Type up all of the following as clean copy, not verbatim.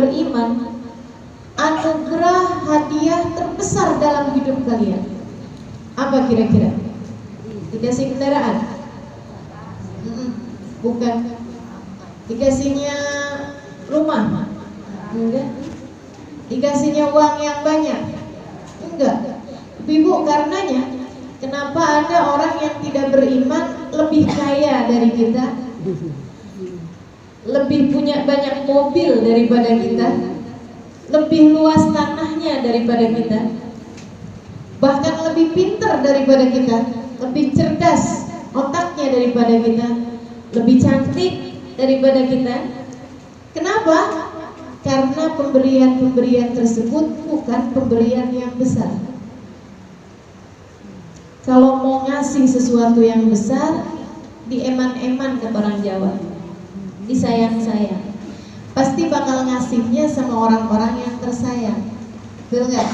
beriman, anugerah hadiah terbesar dalam hidup kalian apa kira-kira? Dikasih kendaraan? Bukan. Dikasihnya rumah? Enggak. Dikasihnya uang yang banyak? Enggak. Ibu, karenanya kenapa ada orang yang tidak beriman lebih kaya dari kita, lebih punya banyak mobil daripada kita, lebih luas tanahnya daripada kita, bahkan lebih pintar daripada kita, lebih cerdas otaknya daripada kita, lebih cantik daripada kita? Kenapa? Karena pemberian-pemberian tersebut bukan pemberian yang besar. Kalau mau ngasih sesuatu yang besar, dieman-eman kata orang Jawa, disayang-sayang, pasti bakal ngasihnya sama orang-orang yang tersayang. Betul nggak?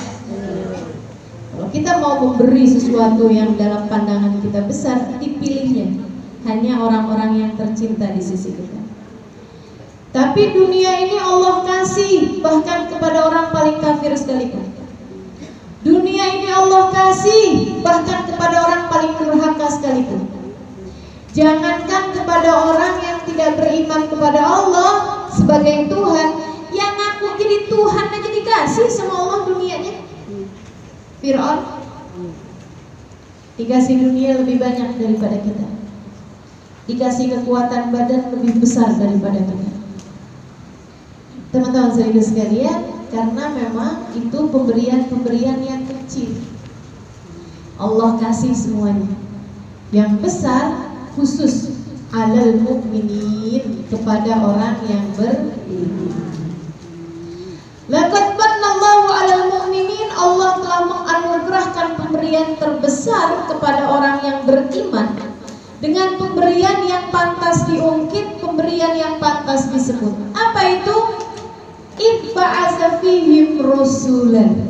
Kalau kita mau memberi sesuatu yang dalam pandangan kita besar, dipilihnya hanya orang-orang yang tercinta di sisi kita. Tapi dunia ini Allah kasih bahkan kepada orang paling kafir sekalipun. Dunia ini Allah kasih bahkan kepada orang paling durhaka sekalipun. Jangankan kepada orang yang tidak beriman kepada Allah sebagai Tuhan, yang ngaku jadi Tuhan aja dikasih sama Allah dunianya. Fir'aun dikasih dunia lebih banyak daripada kita, dikasih kekuatan badan lebih besar daripada kita. Teman-teman saudara sekalian, karena memang itu pemberian-pemberian yang kecil. Allah kasih semuanya. Yang besar khusus alal mu'minin, kepada orang yang beriman. Laqad manallahu 'alal mu'minin, Allah telah menganugerahkan pemberian terbesar kepada orang yang beriman dengan pemberian yang pantas diungkit, pemberian yang pantas disebut. Apa itu? Ibba'asa fihim rasulan,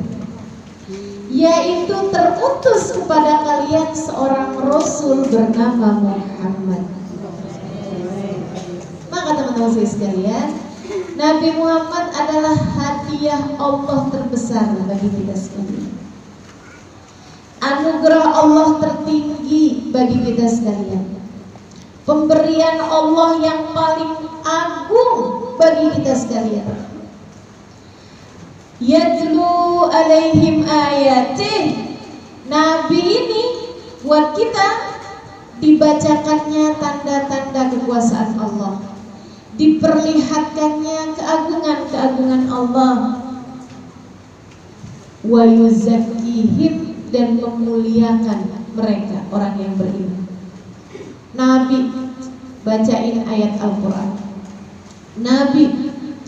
yaitu terutus kepada kalian seorang rasul bernama Muhammad. Maka teman-teman sekalian, Nabi Muhammad adalah hadiah Allah terbesar bagi kita sekalian, anugerah Allah tertinggi bagi kita sekalian, pemberian Allah yang paling agung bagi kita sekalian. Yatlu alaihim ayatih, Nabi ini buat kita dibacakannya tanda-tanda kekuasaan Allah, diperlihatkannya keagungan-keagungan Allah, wa yuzakkihim, dan memuliakan mereka orang yang beriman. Nabi bacain ayat Al-Quran, Nabi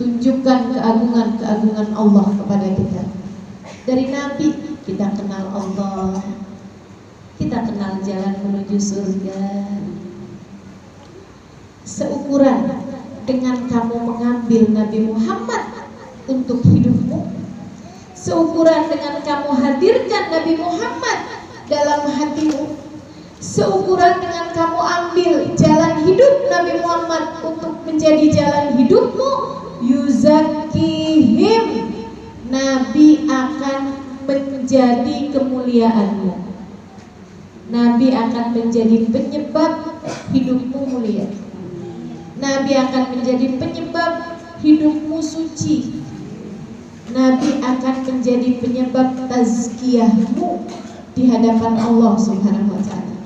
tunjukkan keagungan-keagungan Allah kepada kita. Dari Nabi kita kenal Allah, kita kenal jalan menuju surga. Seukuran dengan kamu mengambil Nabi Muhammad untuk hidupmu, seukuran dengan kamu hadirkan Nabi Muhammad dalam hatimu, seukuran dengan kamu ambil jalan hidup Nabi Muhammad untuk menjadi jalan hidupmu, yuzakkihim, Nabi akan menjadi kemuliaanmu. Nabi akan menjadi penyebab hidupmu mulia. Nabi akan menjadi penyebab hidupmu suci. Nabi akan menjadi penyebab tazkiyahmu di hadapan Allah Subhanahu wa ta'ala.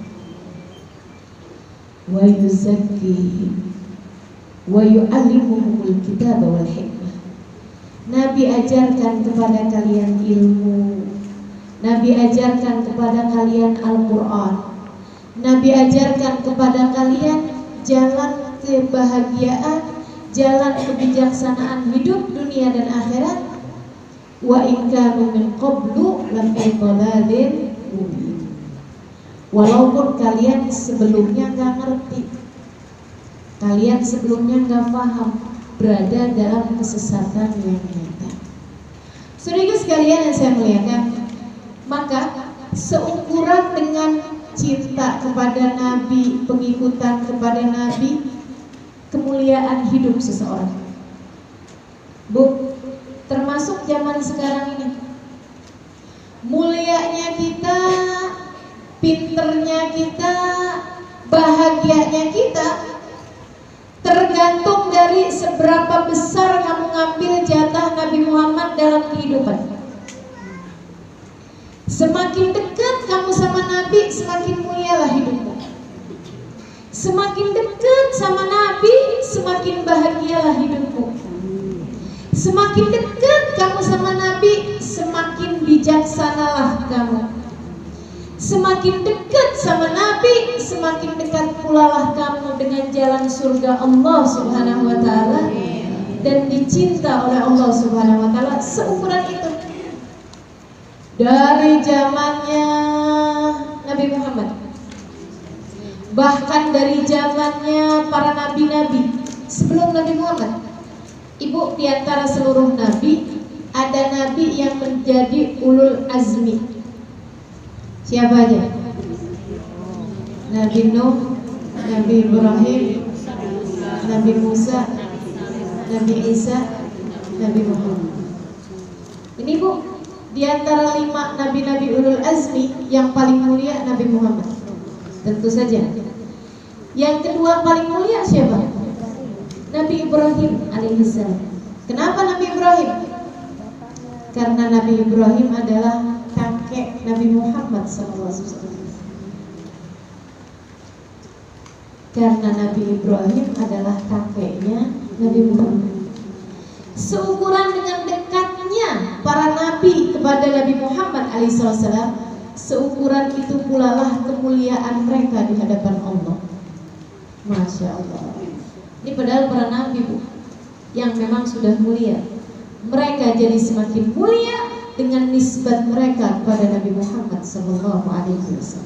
Wa yuzakkihim wa yu'allimuhumul kitaba wal hikmah. Nabi ajarkan kepada kalian ilmu, Nabi ajarkan kepada kalian Al-Quran, Nabi ajarkan kepada kalian jalan kebahagiaan, jalan kebijaksanaan hidup dunia dan akhirat. Wa in kanu min qablu lafi dhalalin mubin. Walaupun kalian sebelumnya nggak ngerti, kalian sebelumnya nggak paham, berada dalam kesesatan yang nyata. Saudara sekalian yang saya muliakan, maka seukuran dengan cinta kepada Nabi, pengikutan kepada Nabi, kemuliaan hidup seseorang. Bu, termasuk zaman sekarang ini. Mulianya kita, pinternya kita, bahagianya kita tergantung dari seberapa besar kamu ngambil jatah Nabi Muhammad dalam kehidupan. Semakin dekat kamu sama Nabi, semakin mulialah hidupmu. Semakin dekat sama Nabi, semakin bahagialah hidupmu. Semakin dekat kamu sama Nabi, semakin bijaksanalah kamu. Semakin dekat sama Nabi, semakin dekat pulalah kamu dengan jalan surga Allah Subhanahu wa taala dan dicinta oleh Allah Subhanahu wa taala seukuran itu. Dari zamannya Nabi Muhammad, bahkan dari zamannya para nabi-nabi sebelum Nabi Muhammad. Ibu, di antara seluruh nabi ada nabi yang menjadi ulul azmi. Siapa aja? Nabi Nuh, Nabi Ibrahim, Nabi Musa, Nabi Isa, Nabi Muhammad. Ini Bu, di antara 5 nabi-nabi ulul azmi yang paling mulia Nabi Muhammad. Tentu saja. Yang kedua paling mulia siapa? Nabi Ibrahim alaihissalam. Kenapa Nabi Ibrahim? Karena Nabi Ibrahim adalah kakek Nabi Muhammad SAW. Karena Nabi Ibrahim adalah kakeknya Nabi Muhammad. Seukuran dengan dekatnya para nabi kepada Nabi Muhammad alaihissalam, seukuran itu pula lah kemuliaan mereka di hadapan Allah. Masya Allah. Ini padahal para nabi Bu, yang memang sudah mulia. Mereka jadi semakin mulia dengan nisbat mereka kepada Nabi Muhammad SAW.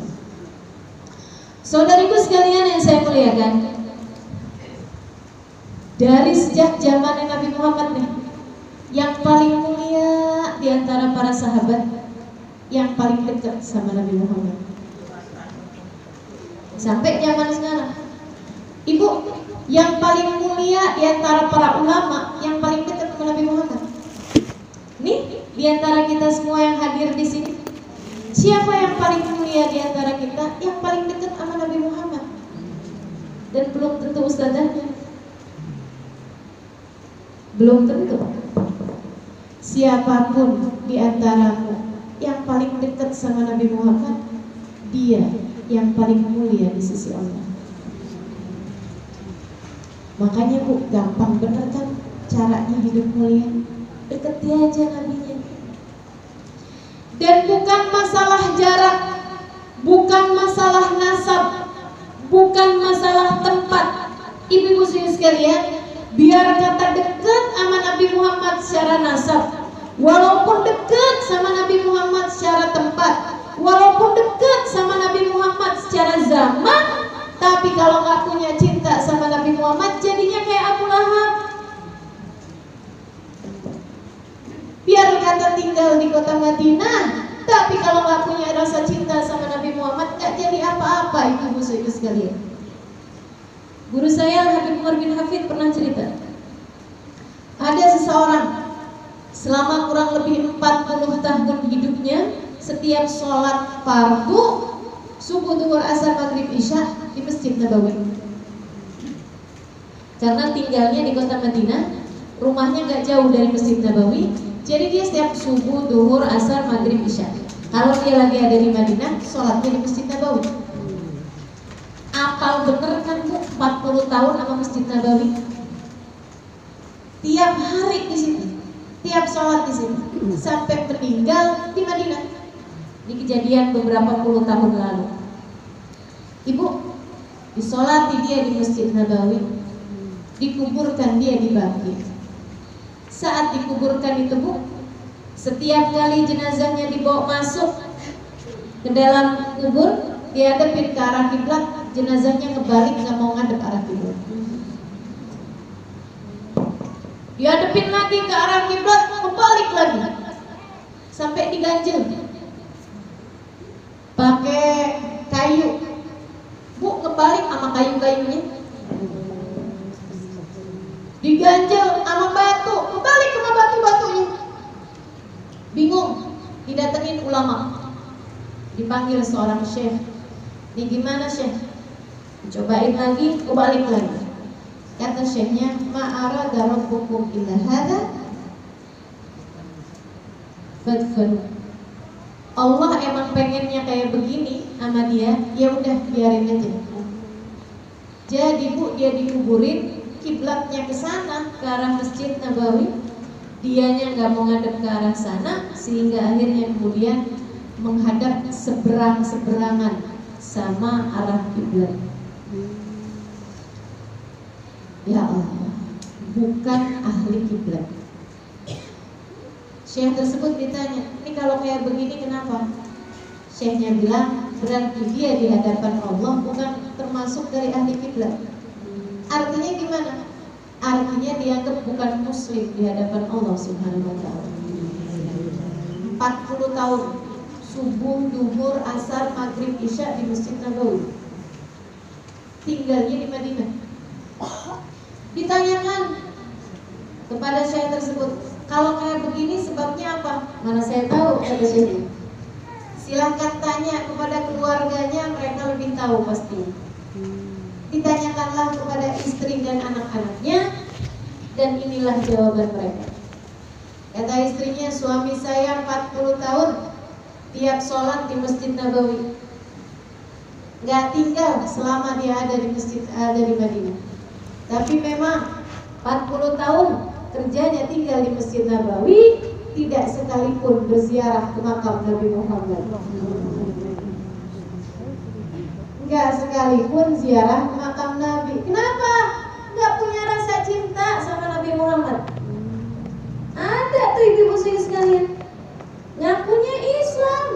Saudariku sekalian yang saya muliakan, dari sejak zaman Nabi Muhammad nih, yang paling mulia di antara para sahabat, yang paling dekat sama Nabi Muhammad, sampai zaman sekarang. Ibu, yang paling mulia di antara para ulama, yang paling dekat sama Nabi Muhammad. Nih, di antara kita semua yang hadir di sini, siapa yang paling mulia di antara kita? Yang paling dekat sama Nabi Muhammad. Dan belum tentu ustazahnya. Belum tentu. Siapapun di antaramu yang paling dekat sama Nabi Muhammad, dia yang paling mulia di sisi Allah. Makanya Bu, gampang bener kan caranya hidup mulia? Deketi aja nabinya. Dan bukan masalah jarak, bukan masalah nasab, bukan masalah tempat. Ibu-ibu sekalian, biar kata dekat sama Nabi Muhammad secara nasab, walaupun dekat sama Nabi Muhammad secara tempat, walaupun dekat sama Nabi Muhammad secara zaman, tapi kalau nggak punya cinta sama Nabi Muhammad, jadinya kayak Abu Lahab. Biar kata tinggal di kota Madinah, tapi kalau nggak punya rasa cinta sama Nabi Muhammad, nggak jadi apa-apa. Ibu-ibu sekalian, guru saya Habib Umar bin Hafid pernah cerita, ada seseorang selama kurang lebih 40 tahun hidupnya, setiap sholat fardu subuh, duhur, asar, maghrib, isya di Masjid Nabawi. Karena tinggalnya di kota Madinah, rumahnya nggak jauh dari Masjid Nabawi, jadi dia setiap subuh, duhur, asar, maghrib, isya. Kalau dia lagi ada di Madinah, sholatnya di Masjid Nabawi. Apal bener kan Bu, 40 tahun sama Masjid Nabawi. Tiap hari di sini, tiap sholat di sini, sampai meninggal di Madinah. Ini kejadian beberapa puluh tahun lalu. Ibu, disolati dia di Masjid Nabawi, dikuburkan dia di Baqi. Saat dikuburkan itu Bu, setiap kali jenazahnya dibawa masuk ke dalam kubur, dihadapin ke arah kiblat, jenazahnya kebalik, nggak mau ngadep arah kiblat. Dihadapin lagi ke arah kiblat, kebalik lagi, sampai diganjel pakai kayu. Bu, kebalik sama kayu-kayunya, diganjel sama batu, kebalik sama batu-batunya. Didatengin ulama, dipanggil seorang syekh. Ini gimana syekh? Cobain lagi, kebalik lagi. Kata syekhnya, ma'arada rabbukum illa hadha fadfanu. Allah emang pengennya kayak begini sama dia, ya udah biarin aja. Jadi Bu, dia dikuburin, kiblatnya ke sana, ke arah Masjid Nabawi. Dianya nggak mau ngadep ke arah sana, sehingga akhirnya kemudian menghadap seberang-seberangan sama arah kiblat. Ya Allah, bukan ahli kiblat. Syekh tersebut ditanya, ini kalau kayak begini kenapa? Syekhnya bilang, berarti dia di hadapan Allah bukan termasuk dari ahli kiblat. Artinya gimana? Artinya dianggap bukan muslim di hadapan Allah Subhanahu wa ta'ala. 40 tahun subuh, duhur, asar, maghrib, isya di Masjid Nabawi. Tinggalnya di Madinah. Ditanyakan kepada syekh tersebut, kalau kayak begini sebabnya apa? Mana saya tahu, kata syekh. Silahkan tanya kepada keluarganya, mereka lebih tahu pasti. Ditanyakanlah kepada istri dan anak-anaknya, dan inilah jawaban mereka. Kata istrinya, suami saya 40 tahun tiap sholat di Masjid Nabawi, gak tinggal selama dia ada di masjid, ada di Madinah. Tapi memang 40 tahun kerjanya tinggal di Masjid Nabawi, tidak sekalipun berziarah ke makam Nabi Muhammad. Enggak sekalipun ziarah ke makam Nabi. Kenapa? Enggak punya rasa cinta sama Nabi Muhammad. Ada tuh ibu-ibu sekalian, ngakunya Islam.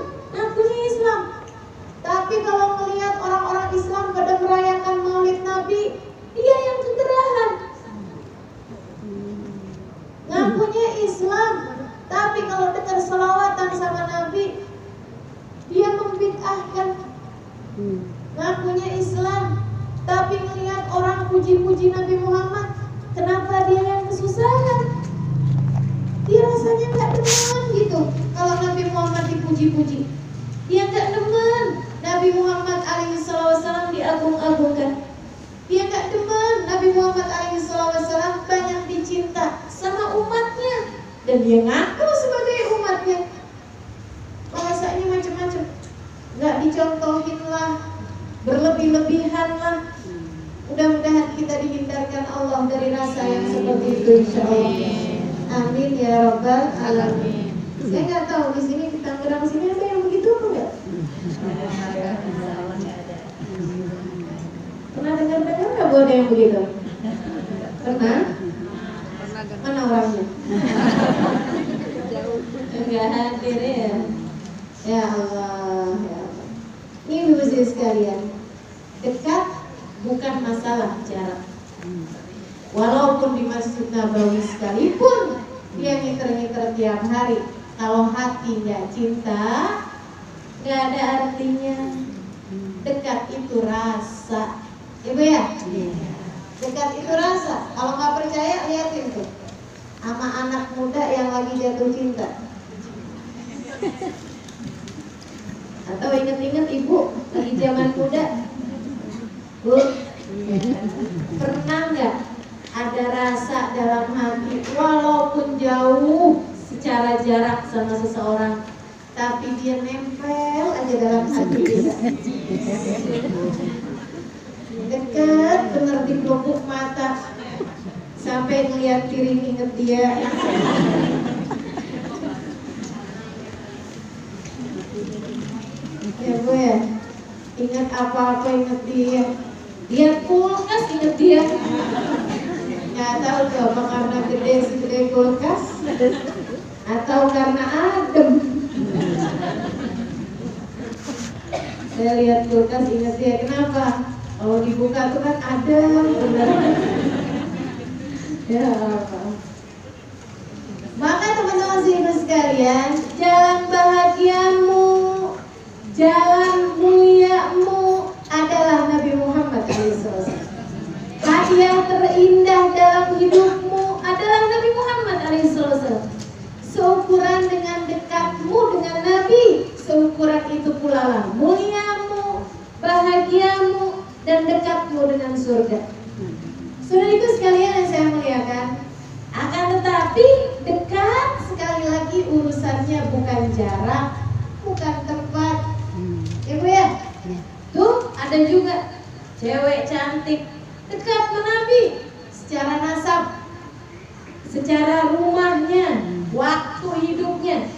Tapi kalau melihat orang-orang Islam pada merayakan Maulid Nabi, dia yang kegerahan. Ngakunya Islam, tapi kalau dengar selawatan sama Nabi, dia membid'ahkan. Ngakunya Islam, tapi melihat orang puji-puji Nabi Muhammad, kenapa dia yang kesusahan? Dia rasanya gak demen gitu kalau Nabi Muhammad dipuji-puji. Dia gak demen Nabi Muhammad SAW diagung-agungkan. Dia gak demen Nabi Muhammad SAW banyak dicinta sama umatnya, dan dia ngaku sebagai umatnya. Bahasanya macam-macam, gak dicontohin lah, berlebih-lebihan lah. Mudah-mudahan kita dihindarkan Allah dari rasa yang seperti itu, insyaallah. Amin ya rabbal alamin. Saya nggak tahu di sini, di Tangerang sini ada yang begitu enggak? Pernah dengar-dengar nggak Bu ada yang begitu? Pernah? Mana orangnya? Enggak hadir ya. Ya Allah, ya Allah. Ini ibu sekalian, dekat bukan masalah jarak. Walaupun di Masjid Nabawi sekalipun dia ngiter-ngiter tiap hari, kalau hati nggak cinta, nggak ada artinya. Dekat itu rasa, ibu ya. Dekat itu rasa. Kalau nggak percaya, lihatin tuh sama anak muda yang lagi jatuh cinta. Atau inget-inget ibu lagi zaman muda, Bu, pernah nggak ada rasa dalam hati walaupun jauh secara jarak sama seseorang, tapi dia nempel aja dalam hati kita. Dekat bener di pelupuk mata, sampai ngeliat piring inget dia. Ya Bu ya, ingat apa-apa inget dia. Dia kulkas inget dia. Nggak tahu tuh apa karena gede segede kulkas atau karena adem. Saya lihat kulkas ingat dia, kenapa? Kalau dibuka tuh kan adem bener. Ya apa? Maka teman-teman sekalian, jalan bahagiamu, jalan muliamu adalah Nabi Muhammad SAW. Hadiah terindah dalam hidupmu adalah Nabi Muhammad SAW. Seukuran dengan dekatmu dengan Nabi, seukuran itu pula lah muliamu, bahagiamu, dan dekatmu dengan surga. Saudariku sekalian yang saya muliakan, akan tetapi dekat sekali lagi urusannya bukan jarak, bukan tempat. Ibu ya, tuh ada juga cewek cantik dekat dengan Nabi secara nasab, secara rumahnya, waktu hidupnya,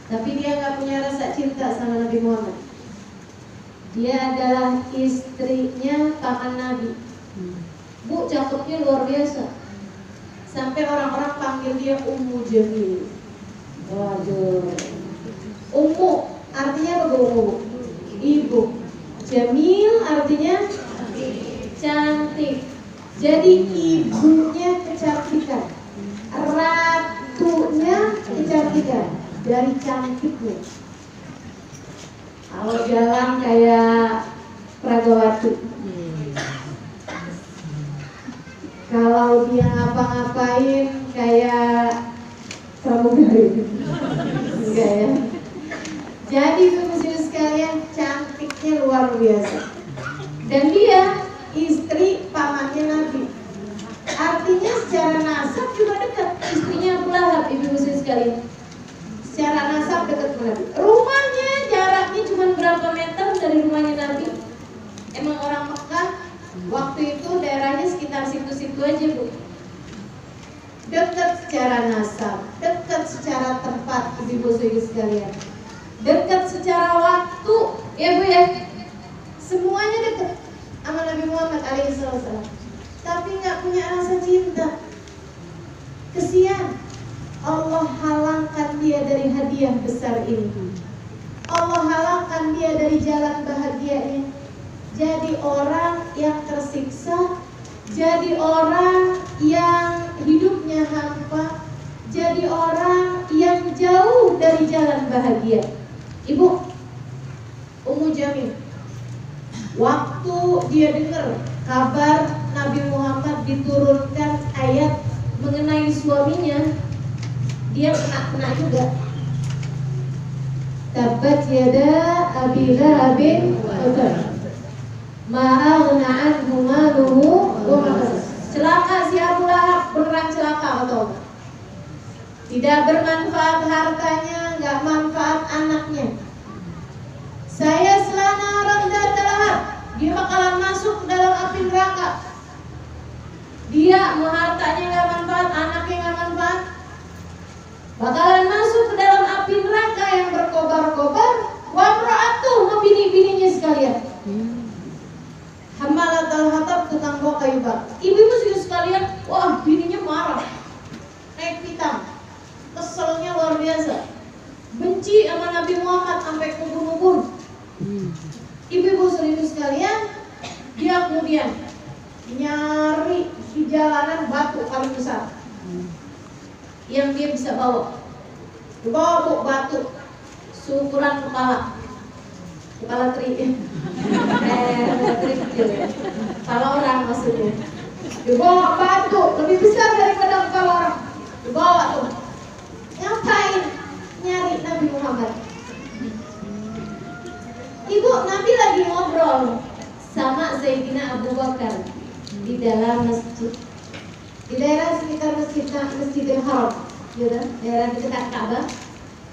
tapi dia nggak punya rasa cinta sama Nabi Muhammad. Dia adalah istrinya paman Nabi. Bu, cakepnya luar biasa, sampai orang-orang panggil dia Ummu Jamil. Waduh, Ummu artinya apa bu? Ibu. Jamil artinya cantik. Jadi ibunya kecantikan, ratunya kecantikan, dari cantiknya. Kalau jalan kayak Pragawati, kalau dia ngapa-ngapain kayak pramugari. Enggak ya. Jadi muslim sekalian, cantiknya luar biasa. Dan dia istri pamannya Nabi. Artinya secara nasab juga dekat. Istrinya Abu Lahab, ibu muslim sekalian. Secara nasab dekat Nabi. Rumahnya jaraknya cuma berapa meter dari rumahnya Nabi. Emang orang Mekah waktu itu daerahnya sekitar situ-situ aja bu. Dekat secara nasab, dekat secara tempat, ibu sekalian. Dekat secara waktu, ya bu ya. Semuanya dekat sama Nabi Muhammad alaihissalam. Tapi nggak punya rasa cinta. Kesian. Allah halangkan dia dari hadiah besar ini. Allah halangkan dia dari jalan bahagianya. Jadi orang yang tersiksa, jadi orang yang hidupnya hampa, jadi orang yang jauh dari jalan bahagia. Ibu, Ummu Jamil, waktu dia dengar kabar Nabi Muhammad diturunkan ayat mengenai suaminya, dia kena juga. Tabbat yada Abi Lahabin wa tab. Ma'aghna anhu maluhu wa ma kasab. Celaka si Abu Lahab, beneran celaka atau enggak? Tidak bermanfaat hartanya, enggak manfaat anaknya. Saya selana randa lahab, dia bakalan masuk ke dalam api neraka. Dia hartanya enggak manfaat, anaknya enggak manfaat, bakalan masuk ke dalam api neraka yang berkobar-kobar. Wa imra'atuhu, bini-bininya sekalian. Hamalat al-hatab, tukang bawa kayu bakar. Ibu-ibu sekalian, wah bininya marah, naik pitam, keselnya luar biasa, benci sama Nabi Muhammad sampai kubur-kubur. Ibu-ibu sekalian, dia kemudian nyari di jalanan batu paling besar yang dia bisa bawa. Bawa batu seukuran kepala tri, tri kecil ya. Kepala orang maksudnya. Dibawa batu lebih besar daripada kepala orang. Dibawa tuh. Ngapain? Nyari Nabi Muhammad. Ibu, Nabi lagi ngobrol sama Sayyidina Abu Bakar di dalam masjid, di daerah sekitar Masjidil Haram, gitu, daerah dekat Ka'bah.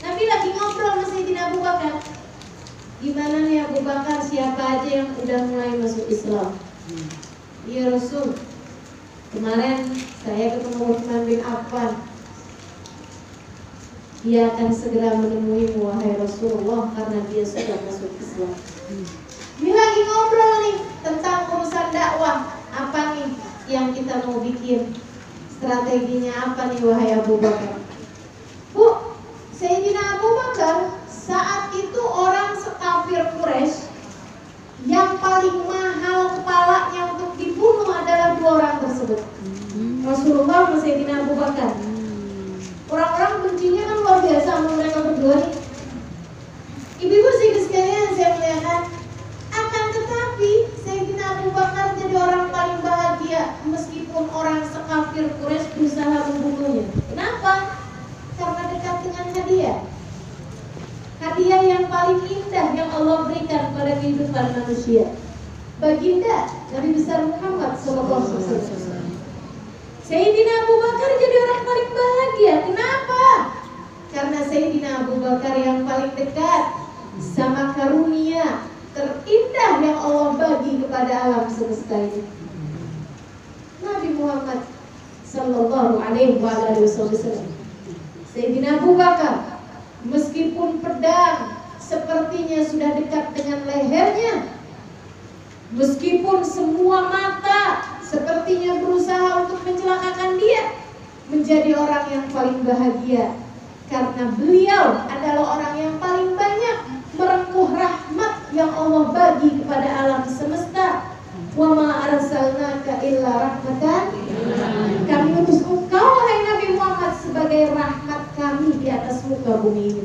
Nabi lagi ngobrol sama Sayyidina Abu Bakar. Gimana nih Abu Bakar, siapa aja yang udah mulai masuk Islam? Ya Rasul, kemarin saya ketemu Utsman bin Affan. Dia akan segera menemuimu wahai Rasulullah karena dia sudah masuk Islam. Dia lagi ngobrol nih tentang urusan dakwah. Apa nih yang kita mau bikin? Strateginya apa nih wahai Abu Bakar? Bu, Sayyidina Abu Bakar saat itu orang sekafir Quraisy yang paling mahal kepalanya untuk dibunuh adalah dua orang tersebut, Rasulullah dan Sayyidina Abu Bakar. Orang-orang bencinya kan luar biasa sama mereka berdua nih. Ibu-ibu sekalian saya muliakan, akan tetapi Sayyidina Abu Bakar jadi orang paling bahagia meskipun orang sekafir Quraisy berusaha membunuhnya. Kenapa? Karena dekat dengan hadiah. hadiah yang paling indah yang Allah berikan pada kehidupan manusia. Baginda Nabi besar Muhammad SAW. Sayyidina Abu Bakar jadi orang paling bahagia. Kenapa? Karena Sayyidina Abu Bakar yang paling dekat sama karunia terindah yang Allah bagi kepada alam semesta ini. Nabi Muhammad Sallallahu Alaihi Wasallam. Sayyidina Abu Bakar, meskipun pedang sepertinya sudah dekat dengan lehernya, meskipun semua mata sepertinya berusaha untuk mencelakakan dia, menjadi orang yang paling bahagia karena beliau adalah orang yang paling banyak merengkuh rahmat yang Allah bagi kepada alam semesta. Wa ma arsalnaka illa rahmatan. Kami utus engkau wahai Nabi Muhammad sebagai rahmat kami di atas muka bumi ini.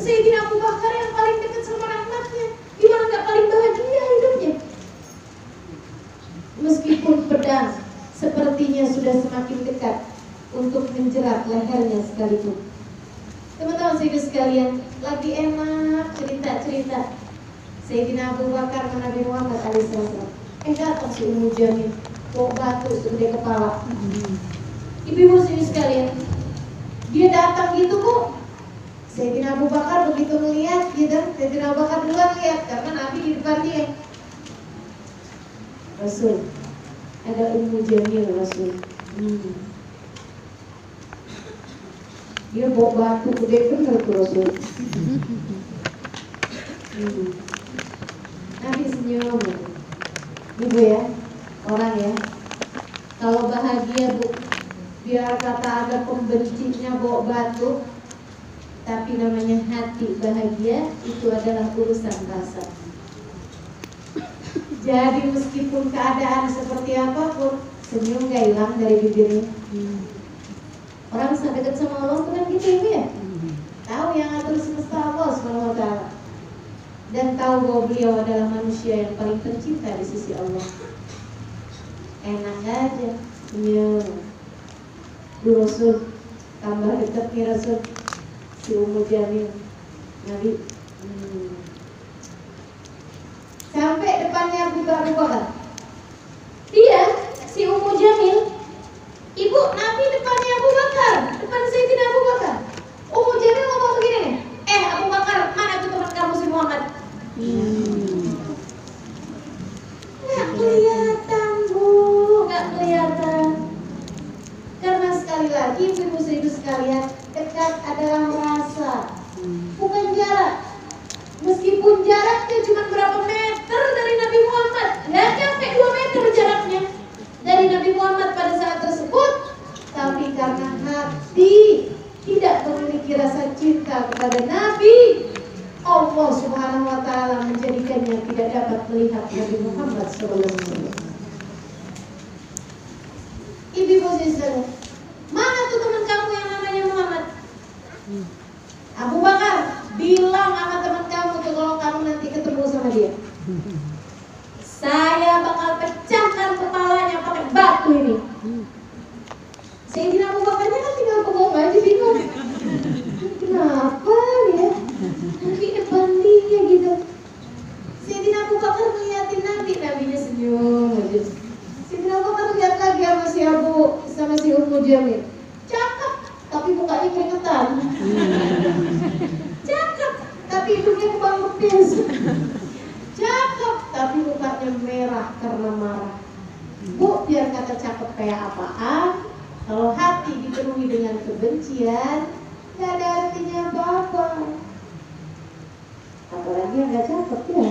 Sayyidina Abu Bakar yang paling dekat sama rahmatnya, gimana gak paling bahagia hidupnya? Meskipun pedang sepertinya sudah semakin dekat untuk menjerat lehernya sekalipun. Teman-teman saudara sekalian, lagi enak cerita-cerita Sayyidina Abu Bakar dan Nabi Muhammad SAW. Datang si Ummu Jamil, bawa batu segede kepala. Ibu-ibu saudara sekalian, dia datang gitu kok. Sayyidina Abu Bakar begitu melihat gitu, Sayyidina Abu Bakar duluan lihat karena Nabi di depan dia. Rasul, ada Ummu Jamil Rasul. Dia bawa batu gede bener tuh Rasul. Nabi senyum. Ibu ya, orang ya, kalau bahagia bu, biar kata ada pembencinya bawa batu, tapi namanya hati bahagia itu adalah urusan rasa. Jadi meskipun keadaan seperti apapun, senyum gak hilang dari bibirnya. Orang bisa dekat sama Allah itu kan gitu ibu ya, tahu yang atur semesta Allah SWT, dan tahu bahwa beliau adalah manusia yang paling tercinta di sisi Allah. Enak aja senyum. Bu Rasul tambah dekat nih Rasul, si Ummu Jamil Nabi. Sampai depannya Abu Bakar. Dia si Ummu Jamil, ibu Nabi depannya Abu Bakar, depan Sayyidina Abu Bakar. Ummu Jamil ngomong begini nih, Abu Bakar, mana tuh teman kamu si Muhammad? Nggak kelihatan bu, nggak kelihatan. Karena sekali lagi ibu-ibu saudara sekalian, dekat adalah rasa, bukan jarak. Meskipun jaraknya cuma berapa meter dari Nabi Muhammad, nggak sampai 2 meter jaraknya dari Nabi Muhammad pada saat tersebut, tapi karena hati tidak memiliki rasa cinta kepada Nabi, Allah Subhanahu wa Ta'ala menjadikannya tidak dapat melihat Nabi Muhammad SAW. Ibu-ibu sekalian, mana tuh teman kamu yang namanya Muhammad? Abu Bakar, bilang sama teman kamu tuh kalau kamu nanti ketemu sama dia, saya bakal pecahkan kepalanya pakai batu ini. Sayyidina Abu Bakarnya kan tinggal bengong aja, bingung. Kenapa ya? Mungkin depan dia gitu. Sayyidina Abu Bakar ngeliatin Nabi, Nabinya senyum aja. Sayyidina Abu Bakar lihat lagi sama si Ummu Jamil. Cakep, tapi mukanya keringetan. Cakep, tapi hidungnya kebang kepis. Cakep, tapi mukanya merah karena marah. Bu, biar kata cakep kayak apaan, kalau hati dipenuhi dengan kebencian, gak ada artinya apa-apa. Apalagi yang gak cakep ya.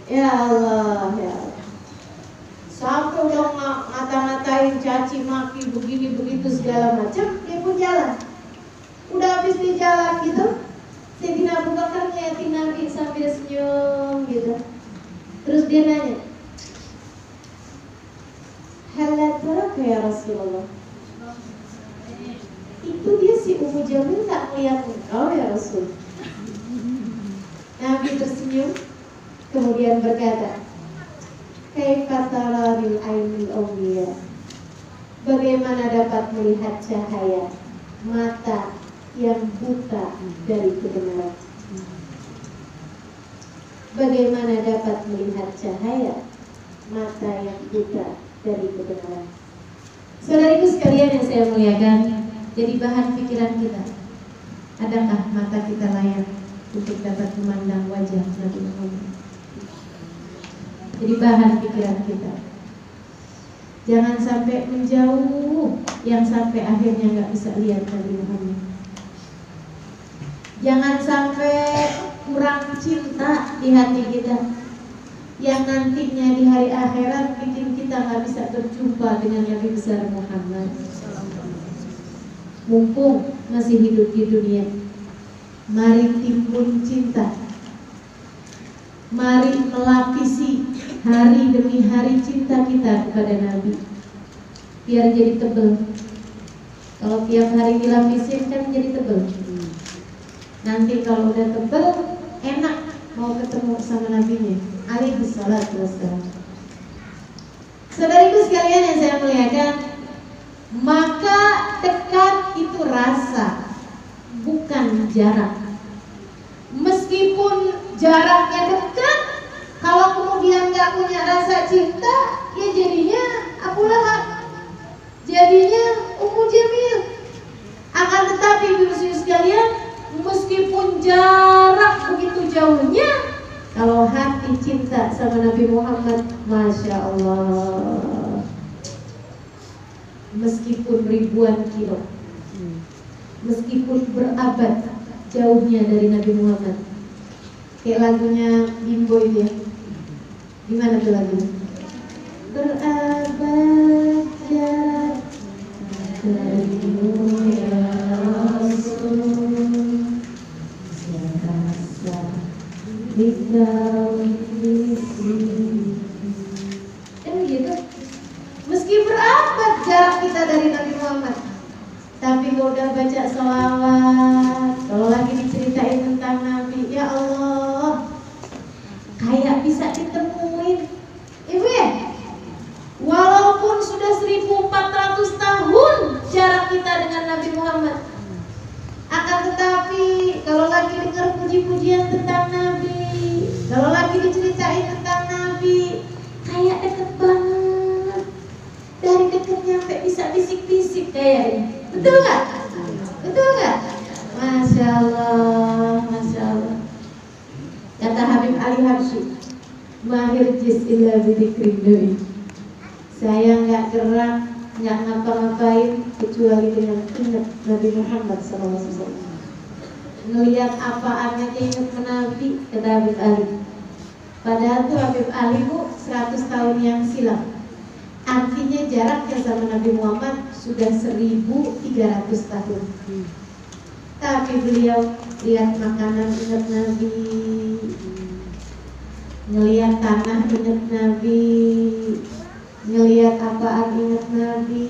Ya Allah, ya Allah. Sampai udah ngata-ngatain, caci maki, begini begitu segala macam, dia pun jalan. Udah habis di jalan gitu, Sayyidina Abu Bakar ngeliatin Nabi sambil senyum gitu. Terus dia nanya, "Halataraka ya Rasulullah?" Itu dia si Ummu Jamil tak melihat engkau ya Rasul. Nabi tersenyum, kemudian berkata, "Kaifa tara bil ainil awliya?" Bagaimana dapat melihat cahaya mata yang buta dari kebenaran. Bagaimana dapat melihat cahaya mata yang buta dari kebenaran? Saudariku sekalian yang saya muliakan, jadi bahan pikiran kita, adakah mata kita layak untuk dapat memandang wajah Nabi Muhammad? Jadi bahan pikiran kita, jangan sampai menjauh yang sampai akhirnya nggak bisa lihat Nabi Muhammad. Jangan sampai kurang cinta di hati kita, yang nantinya di hari akhirat bikin kita nggak bisa berjumpa dengan Nabi besar Muhammad. Mumpung masih hidup di dunia, mari timbun cinta, mari melapisi hari demi hari cinta kita kepada Nabi, biar jadi tebel. Kalau tiap hari dilapisin kan jadi tebel. Nanti kalau udah tebel, enak mau ketemu sama Nabinya alaihi salatu wassalam. Saudariku sekalian yang saya muliakan, maka dekat itu rasa, bukan jarak. Meskipun jaraknya dekat, kalau kemudian gak punya rasa cinta, ya jadinya Abu Lahab, jadinya Ummu Jamil. Akan tetapi ibu-ibu sekalian, meskipun jarak begitu jauhnya, kalau hati cinta sama Nabi Muhammad, Masya Allah, meskipun ribuan kilo, meskipun berabad jauhnya dari Nabi Muhammad. Kayak lagunya Bimbo itu ya, gimana tuh lagunya? Berabad jarak darimu ya Rasul, gitu. Meski berabad jarak kita dari Nabi Muhammad, tapi kalau udah baca sholawat, kalau lagi diceritain tentang Nabi, ya Allah, kayak bisa ditemuin. Ibu ya, walaupun sudah 1400 tahun jarak kita dengan Nabi Muhammad, akan tetapi kalau lagi dengar puji-pujian tentang Nabi, kalau lagi diceritain tentang Nabi, kayak deket banget. Dari deketnya sampai bisa bisik-bisik kayaknya. Betul nggak? Betul nggak? Masya Allah, Masya Allah. Kata Habib Ali Habsyi, mahir jis illa bidikrin nabi. Saya nggak gerak, nggak ngapa-ngapain kecuali dengan ingat Nabi Muhammad SAW. Ngelihat apaan aja ingat Nabi, kata Habib Ali. Padahal tuh Habib Ali bu 100 tahun yang silam. Artinya jaraknya sama Nabi Muhammad sudah 1300 tahun. Tapi beliau lihat makanan ingat Nabi, ngelihat tanah ingat Nabi, ngelihat apaan ingat Nabi.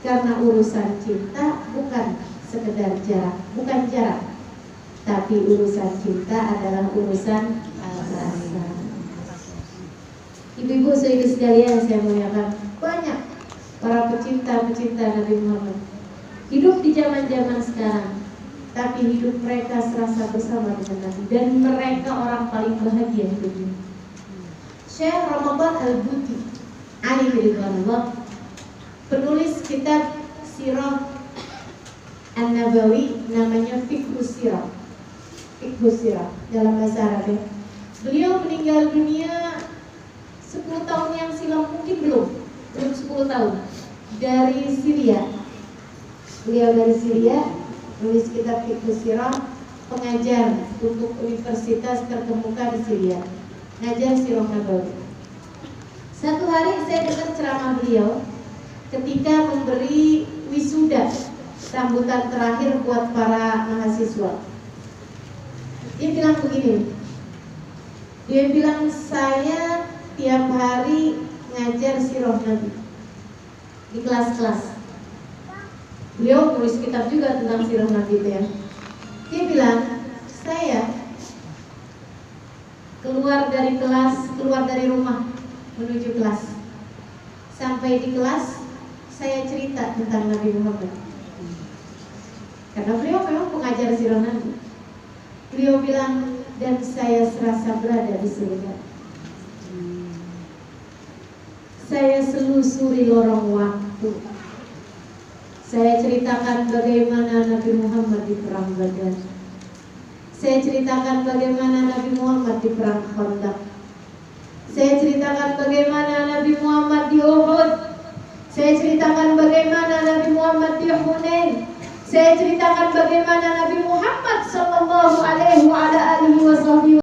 Karena urusan cinta bukan sekedar jarak, bukan jarak, tapi urusan cinta adalah urusan rasa. Ibu-ibu saudara sekalian saya muliakan, banyak para pecinta Nabi Muhammad hidup di zaman-zaman sekarang, tapi hidup mereka serasa bersama dengan Nabi, dan mereka orang paling bahagia hidupnya. Syekh Ramadan Al-Buti alaihi ridwanullah, penulis kitab Sirah An-Nabawi, namanya Fiqhus Sirah. Fiqhus Sirah dalam bahasa Arab ya. Beliau meninggal dunia 10 tahun yang silam, mungkin belum 10 tahun, dari Syria. Beliau dari Syria, menulis kitab Fiqhus Sirah, pengajar untuk universitas terkemuka di Syria, ngajar Sirah Nabawi. Satu hari saya dengar ceramah beliau ketika memberi wisuda, sambutan terakhir buat para mahasiswa. Dia bilang begini, dia bilang, saya tiap hari ngajar sirah Nabi di kelas-kelas. Beliau nulis kitab juga tentang sirah Nabi itu ya. Dia bilang, saya keluar dari kelas, keluar dari rumah menuju kelas. Sampai di kelas saya cerita tentang Nabi Muhammad. Karena beliau memang pengajar sirah Nabi. Beliau bilang, dan saya serasa berada di surga. Saya selusuri lorong waktu. Saya ceritakan bagaimana Nabi Muhammad di perang Badar. Saya ceritakan bagaimana Nabi Muhammad di perang Khandaq. Saya ceritakan bagaimana Nabi Muhammad di Uhud. Saya ceritakan bagaimana Nabi Muhammad di Hunain. Saya ceritakan bagaimana Nabi Muhammad sallallahu alaihi wa ala alihi wasallam